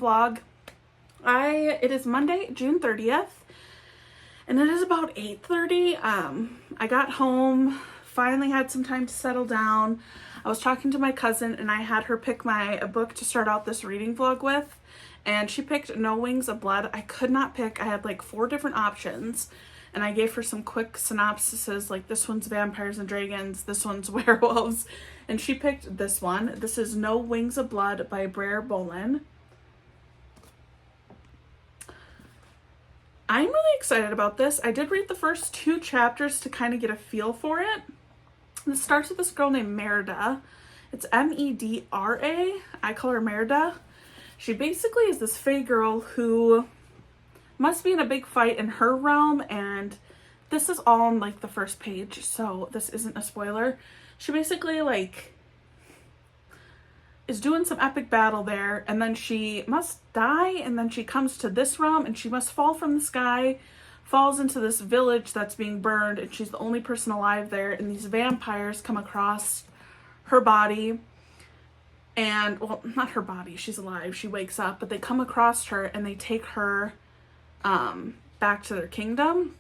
vlog. It is Monday, June 30th, and it is about 8:30. I got home, finally had some time to settle down. I was talking to my cousin and I had her pick a book to start out this reading vlog with, and she picked No Wings of Blood. I could not pick. I had like 4 different options, and I gave her some quick synopsises, like this one's vampires and dragons, this one's werewolves, and she picked this one. This is No Wings of Blood by Brer Bolin. I'm really excited about this. I did read the first 2 chapters to kind of get a feel for it. And it starts with this girl named Merida. It's Medra. I call her Merida. She basically is this fae girl who must be in a big fight in her realm, and this is all on like the first page, so this isn't a spoiler. She basically like is doing some epic battle there, and then she must die, and then she comes to this realm and she must fall from the sky, falls into this village that's being burned, and she's the only person alive there, and these vampires come across her body. And well, not her body, she's alive, she wakes up, but they come across her and they take her back to their kingdom.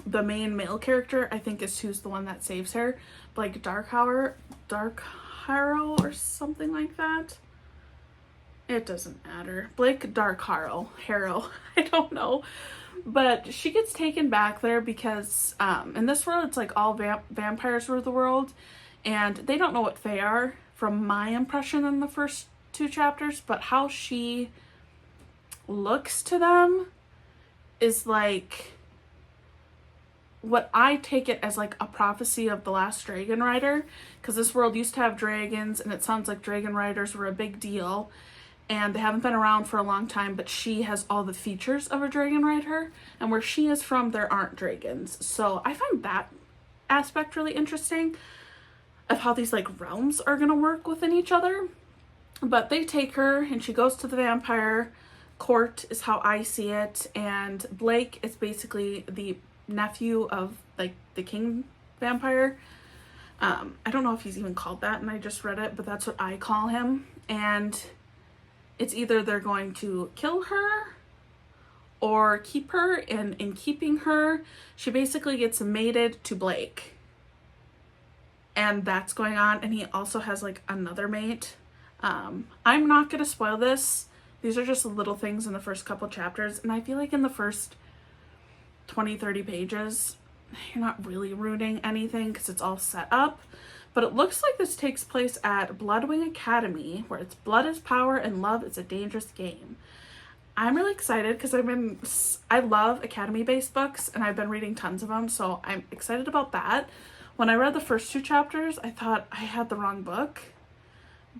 The main male character, I think, is who's the one that saves her, like Darkharrow or something like that. It doesn't matter. Blake Darkharrow, I don't know. But she gets taken back there because in this world it's like all vampires rule the world, and they don't know what fae are, from my impression in the first 2 chapters, but how she looks to them is like what I take it as like a prophecy of the last dragon rider, because this world used to have dragons and it sounds like dragon riders were a big deal, and they haven't been around for a long time, but she has all the features of a dragon rider, and where she is from there aren't dragons. So I find that aspect really interesting of how these like realms are gonna work within each other. But they take her and she goes to the vampire court is how I see it, and Blake is basically the nephew of like the king vampire. I don't know if he's even called that, and I just read it, but that's what I call him. And it's either they're going to kill her or keep her, and in keeping her she basically gets mated to Blake, and that's going on. And he also has like another mate. I'm not gonna spoil this. These are just little things in the first couple chapters, and I feel like in the first 20-30 pages you're not really rooting anything because it's all set up. But it looks like this takes place at Bloodwing Academy, where it's blood is power and love is a dangerous game. I'm really excited because I love academy-based books and I've been reading tons of them, so I'm excited about that. When I read the first 2 chapters, I thought I had the wrong book,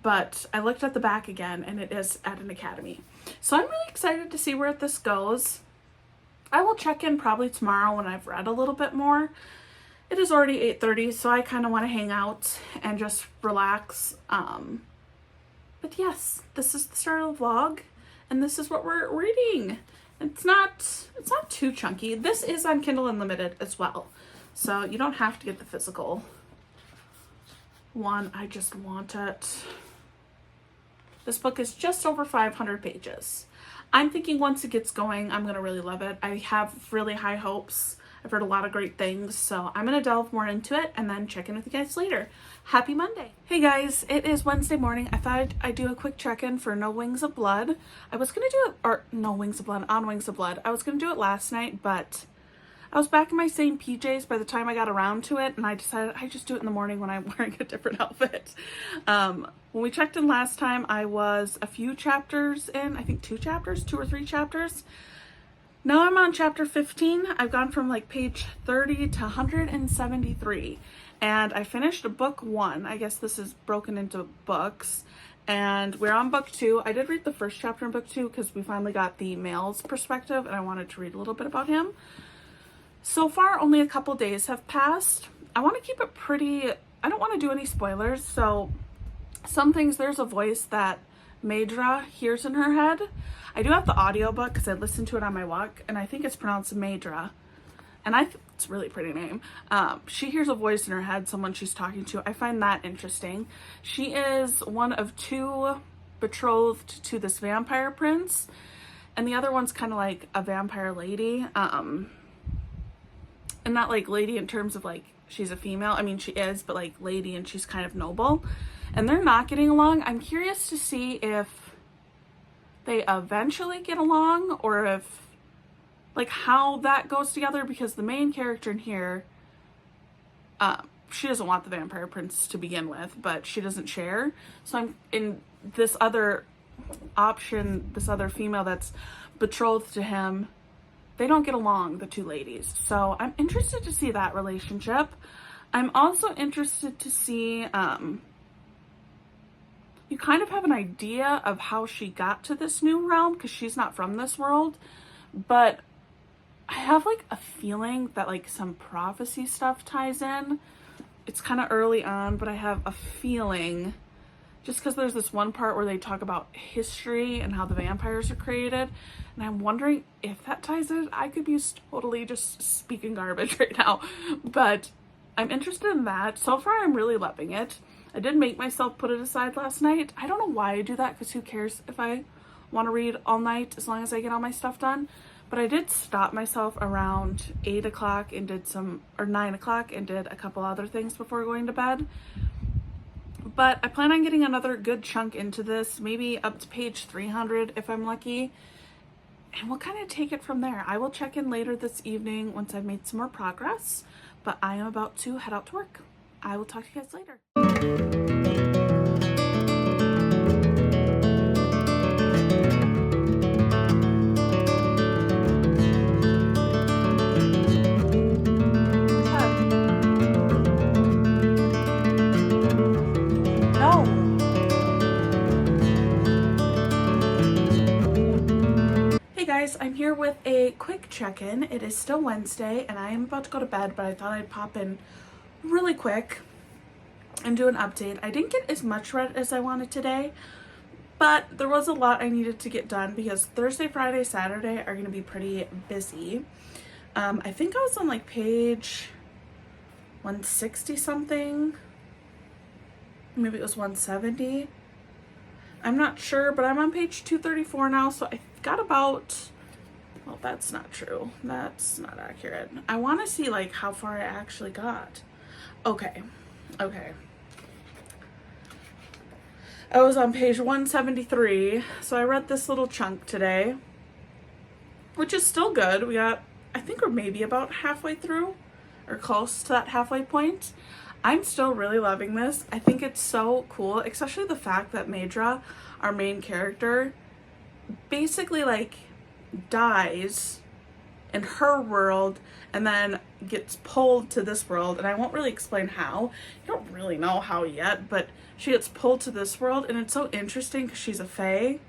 but I looked at the back again and it is at an academy. So I'm really excited to see where this goes. I will check in probably tomorrow when I've read a little bit more. It is already 8:30, so I kind of want to hang out and just relax. But yes, this is the start of the vlog, and this is what we're reading. It's not too chunky. This is on Kindle Unlimited as well, so you don't have to get the physical one. I just want it. This book is just over 500 pages. I'm thinking once it gets going, I'm gonna really love it. I have really high hopes. I've heard a lot of great things, so I'm gonna delve more into it and then check in with you guys later. Happy Monday. Hey guys, it is Wednesday morning. I thought I'd do a quick check-in for No Wings of Blood. I was gonna do it, or No Wings of Blood, On Wings of Blood. I was gonna do it last night, but I was back in my same PJs by the time I got around to it, and I decided I'd just do it in the morning when I'm wearing a different outfit. When we checked in last time, I was a few chapters in, I think 2 or 3 chapters. Now I'm on chapter 15. I've gone from like page 30 to 173, and I finished book 1. I guess this is broken into books, and we're on book 2. I did read the first chapter in book 2 because we finally got the male's perspective, and I wanted to read a little bit about him. So far, only a couple days have passed. I want to keep it pretty, I don't want to do any spoilers, so some things, there's a voice that Medra hears in her head. I do have the audiobook because I listened to it on my walk, and I think it's pronounced Medra, and it's a really pretty name. She hears a voice in her head, someone she's talking to. I find that interesting. She is one of 2 betrothed to this vampire prince, and the other one's kind of like a vampire lady. And not like lady in terms of like she's a female. I mean, she is, but like lady, and she's kind of noble. And they're not getting along. I'm curious to see if they eventually get along, or if like how that goes together, because the main character in here, she doesn't want the vampire prince to begin with, but she doesn't share. So I'm in this other option, this other female that's betrothed to him. They don't get along, the two ladies. So I'm interested to see that relationship. I'm also interested to see, you kind of have an idea of how she got to this new realm, because she's not from this world, but I have like a feeling that like some prophecy stuff ties in. It's kind of early on, but I have a feeling, just because there's this one part where they talk about history and how the vampires are created, and I'm wondering if that ties in. I could be totally just speaking garbage right now, but I'm interested in that. So far, I'm really loving it. I did make myself put it aside last night. I don't know why I do that, because who cares if I want to read all night as long as I get all my stuff done. But I did stop myself around 8 o'clock and did some, or 9 o'clock, and did a couple other things before going to bed. But I plan on getting another good chunk into this, maybe up to page 300 if I'm lucky. And we'll kind of take it from there. I will check in later this evening once I've made some more progress. But I am about to head out to work. I will talk to you guys later. Hey guys, I'm here with a quick check-in. It is still Wednesday and I am about to go to bed, but I thought I'd pop in really quick and do an update. I didn't get as much read as I wanted today, but there was a lot I needed to get done because Thursday, Friday, Saturday are going to be pretty busy. I think I was on like page 160 something. Maybe it was 170. I'm not sure, but I'm on page 234 now, so I got about, well, that's not true. That's not accurate. I want to see like how far I actually got. Okay. I was on page 173, so I read this little chunk today, which is still good. We got, I think we're maybe about halfway through, or close to that halfway point. I'm still really loving this. I think it's so cool, especially the fact that Maedra, our main character, basically like dies in her world and then gets pulled to this world, and I won't really explain how. You don't really know how yet, but she gets pulled to this world, and it's so interesting because she's a fae,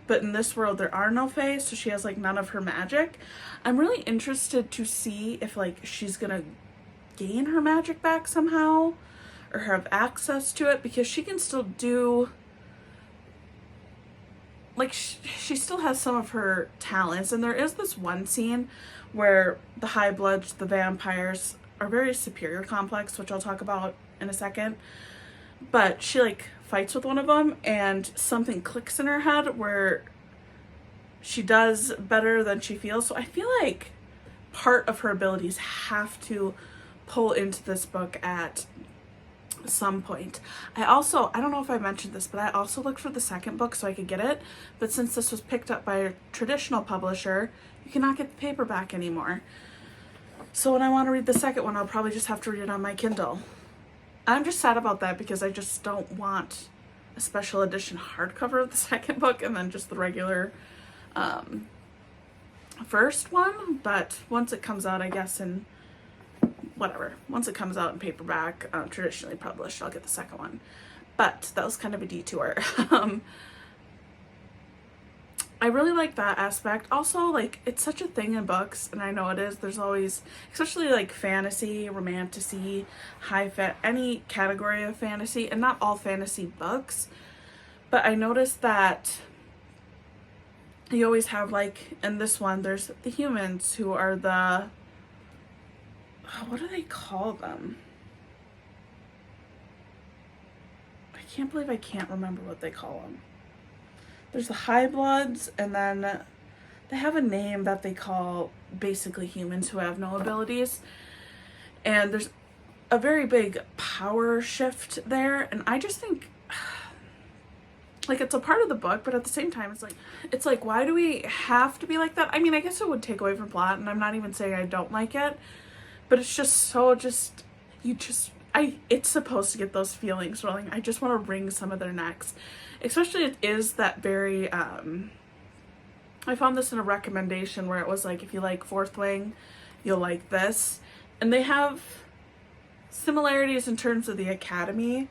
but in this world there are no fae, so she has like none of her magic. I'm really interested to see if like she's gonna gain her magic back somehow or have access to it, because she can still do like she still has some of her talents. And there is this one scene where the High Bloods, the vampires, are very superior complex, which I'll talk about in a second, but she like fights with one of them and something clicks in her head where she does better than she feels. So I feel like part of her abilities have to pull into this book at some point. I don't know if I mentioned this, but I also looked for the second book so I could get it, but since this was picked up by a traditional publisher, you cannot get the paperback anymore. So when I want to read the second one, I'll probably just have to read it on my Kindle. I'm just sad about that because I just don't want a special edition hardcover of the second book and then just the regular first one. But once it comes out, I guess, in whatever, once it comes out in paperback, traditionally published, I'll get the second one. But that was kind of a detour. I really like that aspect. Also, like, it's such a thing in books, and I know it is. There's always, especially like fantasy, romantasy, any category of fantasy, and not all fantasy books, but I noticed that you always have, like, in this one, there's the humans who are the, what do they call them? I can't believe I can't remember what they call them. There's the high bloods, and then they have a name that they call basically humans who have no abilities. And there's a very big power shift there, and I just think like it's a part of the book, but at the same time it's like why do we have to be like that? I mean, I guess it would take away from plot, and I'm not even saying I don't like it, but it's just so it's supposed to get those feelings rolling. I just want to wring some of their necks. Especially it is that very I found this in a recommendation where it was like, if you like Fourth Wing, you'll like this. And they have similarities in terms of the academy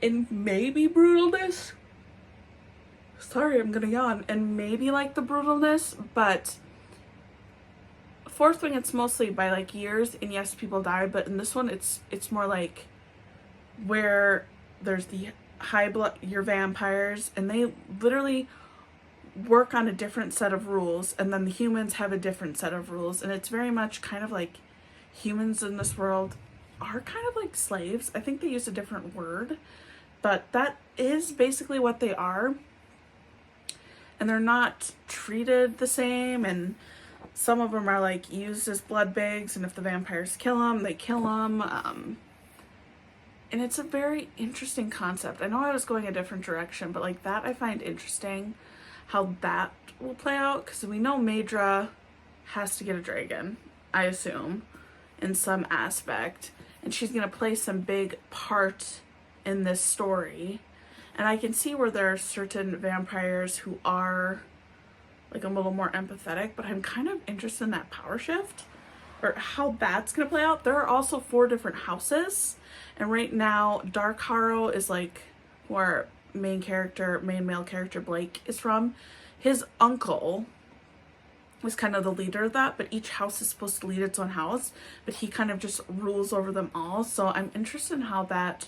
and maybe brutalness. Sorry, I'm gonna yawn. And maybe like the brutalness, but Fourth Wing, it's mostly by like years, and yes, people die, but in this one it's more like where there's the high blood, your vampires, and they literally work on a different set of rules, and then the humans have a different set of rules, and it's very much kind of like humans in this world are kind of like slaves. I think they use a different word, but that is basically what they are. And they're not treated the same, and some of them are like used as blood bags, and if the vampires kill them, they kill them. And it's a very interesting concept. I know I was going a different direction, but like that I find interesting how that will play out, because we know Maedra has to get a dragon, I assume, in some aspect, and she's gonna play some big part in this story. And I can see where there are certain vampires who are like a little more empathetic, but I'm kind of interested in that power shift or how that's gonna play out. There are also 4 different houses, and right now Dark Harrow is like where main male character Blake is from. His uncle was kind of the leader of that, but each house is supposed to lead its own house, but he kind of just rules over them all. So I'm interested in how that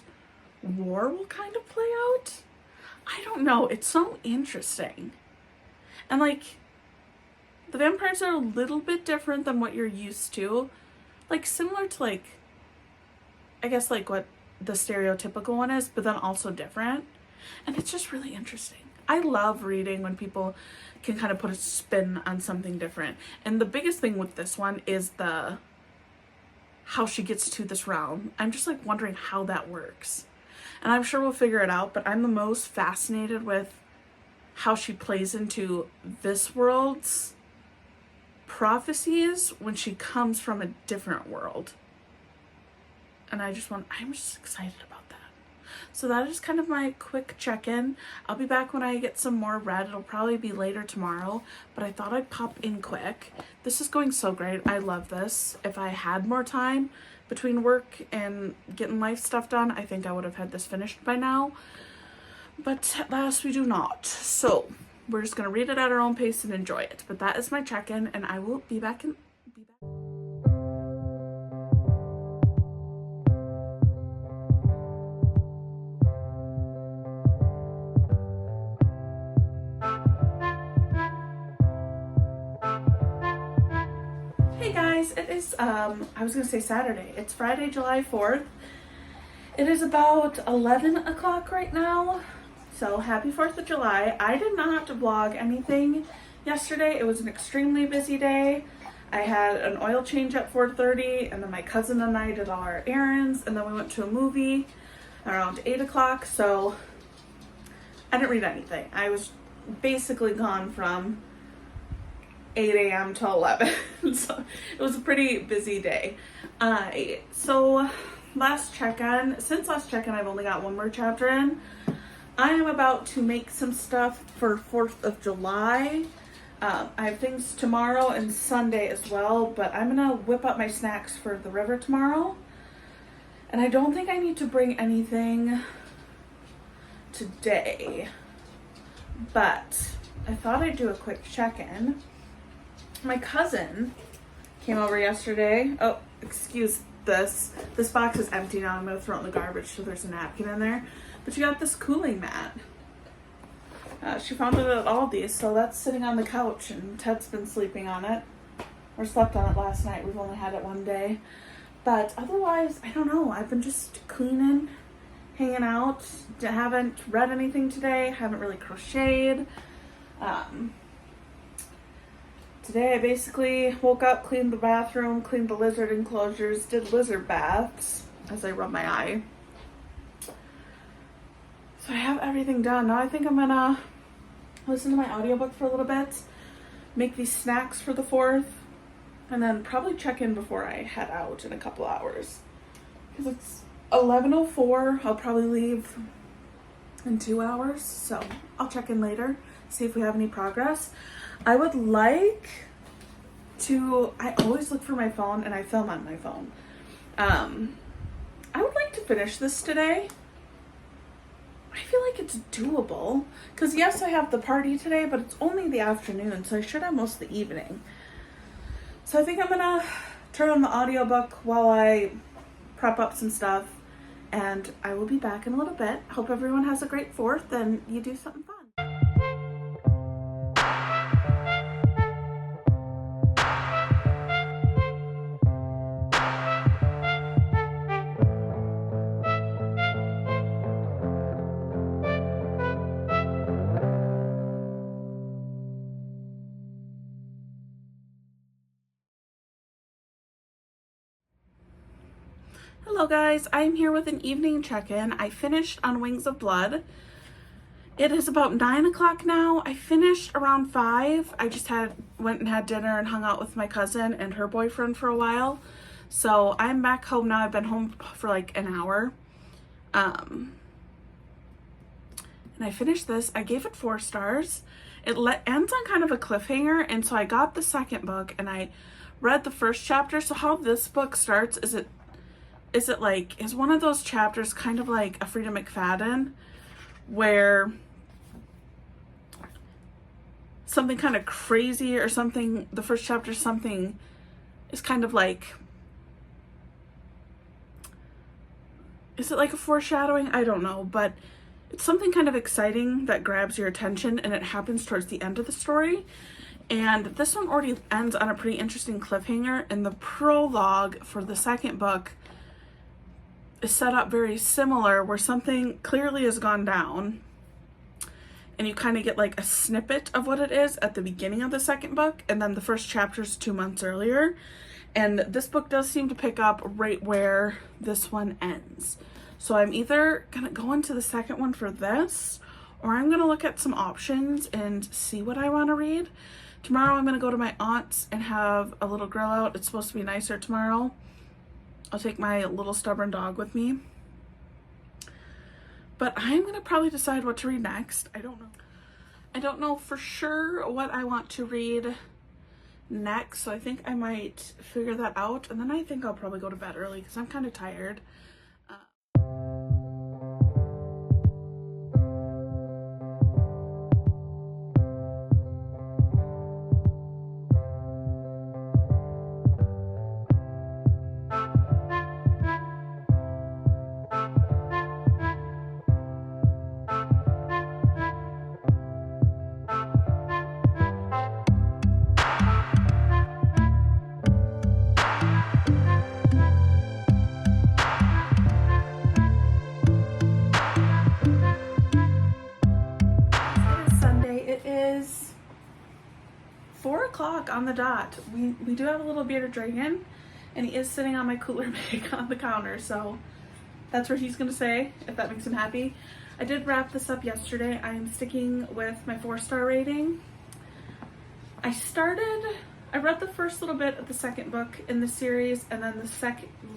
war will kind of play out. I don't know, it's so interesting. And like the vampires are a little bit different than what you're used to, like similar to like I guess like what the stereotypical one is, but then also different. And it's just really interesting. I love reading when people can kind of put a spin on something different. And the biggest thing with this one is how she gets to this realm. I'm just like wondering how that works. And I'm sure we'll figure it out, but I'm the most fascinated with how she plays into this world's prophecies when she comes from a different world. And I'm just excited about that. So that is kind of my quick check-in. I'll be back when I get some more read. It'll probably be later tomorrow, but I thought I'd pop in quick. This is going so great. I love this. If I had more time between work and getting life stuff done, I think I would have had this finished by now. But at last we do not. So we're just going to read it at our own pace and enjoy it. But that is my check-in, and I will be back. Hey guys, it is, I was going to say Saturday. It's Friday, July 4th. It is about 11 o'clock right now. So happy 4th of July. I did not have to vlog anything yesterday. It was an extremely busy day. I had an oil change at 4:30, and then my cousin and I did all our errands, and then we went to a movie around 8 o'clock. So I didn't read anything. I was basically gone from 8 a.m. to 11. So it was a pretty busy day. So last check-in, since last check-in I've only got one more chapter in. I am about to make some stuff for 4th of July. I have things tomorrow and Sunday as well, but I'm gonna whip up my snacks for the river tomorrow. And I don't think I need to bring anything today, but I thought I'd do a quick check-in. My cousin came over yesterday. Oh, excuse this. This box is empty now. I'm gonna throw it in the garbage, so there's a napkin in there. But she got this cooling mat. She found it at Aldi's, so that's sitting on the couch, and Ted's been sleeping on it. Or slept on it last night. We've only had it one day. But otherwise, I don't know. I've been just cleaning hanging out. Haven't read anything today. Haven't really crocheted. Today I basically woke up, cleaned the bathroom, cleaned the lizard enclosures, did lizard baths as I rub my eye. So I have everything done. Now I think I'm gonna listen to my audiobook for a little bit, make these snacks for the 4th, and then probably check in before I head out in a couple hours. Because it's 11:04, I'll probably leave in 2 hours, so I'll check in later, see if we have any progress. I would like to, I always look for my phone and I film on my phone. I would like to finish this today. I feel like it's doable, because yes, I have the party today, but it's only the afternoon, so I should have most of the evening. So I think I'm gonna turn on the audiobook while I prep up some stuff, and I will be back in a little bit. Hope everyone has a great 4th and you do something fun. Hello guys, I'm here with an evening check-in. I finished on Wings of Blood. It is about 9 o'clock now. I finished around 5. I just went and had dinner and hung out with my cousin and her boyfriend for a while. So I'm back home now. I've been home for like an hour. And I finished this. I gave it 4 stars. It ends on kind of a cliffhanger, and so I got the second book and I read the first chapter. So how this book starts is is one of those chapters kind of like a Frida McFadden, where something kind of crazy or something, the first chapter, something is kind of like, is it like a foreshadowing? I don't know, but it's something kind of exciting that grabs your attention, and it happens towards the end of the story. And this one already ends on a pretty interesting cliffhanger, and the prologue for the second book is set up very similar, where something clearly has gone down, and you kind of get like a snippet of what it is at the beginning of the second book, and then the first chapter is 2 months earlier. And this book does seem to pick up right where this one ends. So I'm either gonna go into the second one for this, or I'm gonna look at some options and see what I want to read. Tomorrow I'm gonna go to my aunt's and have a little grill out. It's supposed to be nicer tomorrow. I'll take my little stubborn dog with me. But I'm gonna probably decide what to read next. I don't know. I don't know for sure what I want to read next, so I think I might figure that out, and then I think I'll probably go to bed early because I'm kind of tired. Is 4 o'clock on the dot. We do have a little bearded dragon, and he is sitting on my cooler bag on the counter, so that's where he's gonna stay, if that makes him happy. I did wrap this up yesterday. I am sticking with my 4-star rating. I read the first little bit of the second book in the series, and then the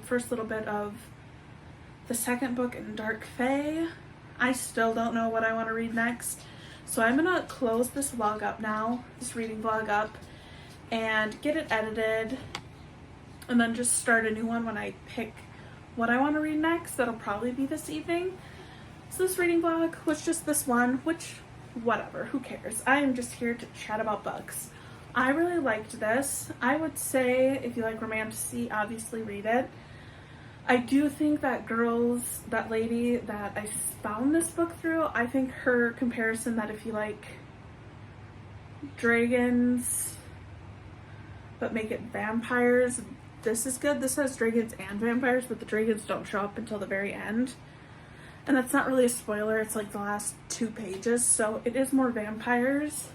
first little bit of the second book in Dark Fae. I still don't know what I want to read next. So I'm gonna close this vlog up now, this reading vlog up, and get it edited, and then just start a new one when I pick what I want to read next. That'll probably be this evening. So this reading vlog was just this one, which, whatever, who cares? I am just here to chat about books. I really liked this. I would say if you like romantasy, obviously read it. I do think that lady that I found this book through, I think her comparison that if you like dragons but make it vampires, this is good. This has dragons and vampires, but the dragons don't show up until the very end. And that's not really a spoiler, it's like the last 2 pages, so it is more vampires.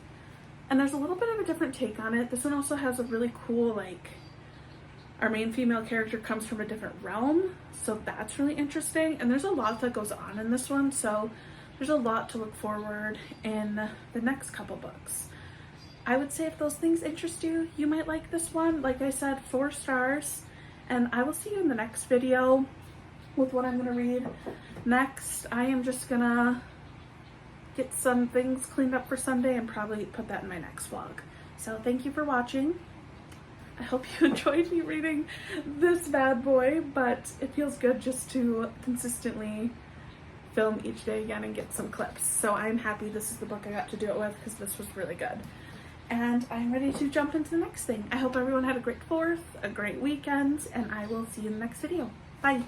And there's a little bit of a different take on it. This one also has a really cool, like, our main female character comes from a different realm, so that's really interesting. And there's a lot that goes on in this one, so there's a lot to look forward in the next couple books. I would say if those things interest you, you might like this one. Like I said, 4 stars. And I will see you in the next video with what I'm gonna read next. I am just gonna get some things cleaned up for Sunday and probably put that in my next vlog. So thank you for watching. I hope you enjoyed me reading this bad boy, but it feels good just to consistently film each day again and get some clips. So I'm happy this is the book I got to do it with because this was really good. And I'm ready to jump into the next thing. I hope everyone had a great 4th, a great weekend, and I will see you in the next video. Bye.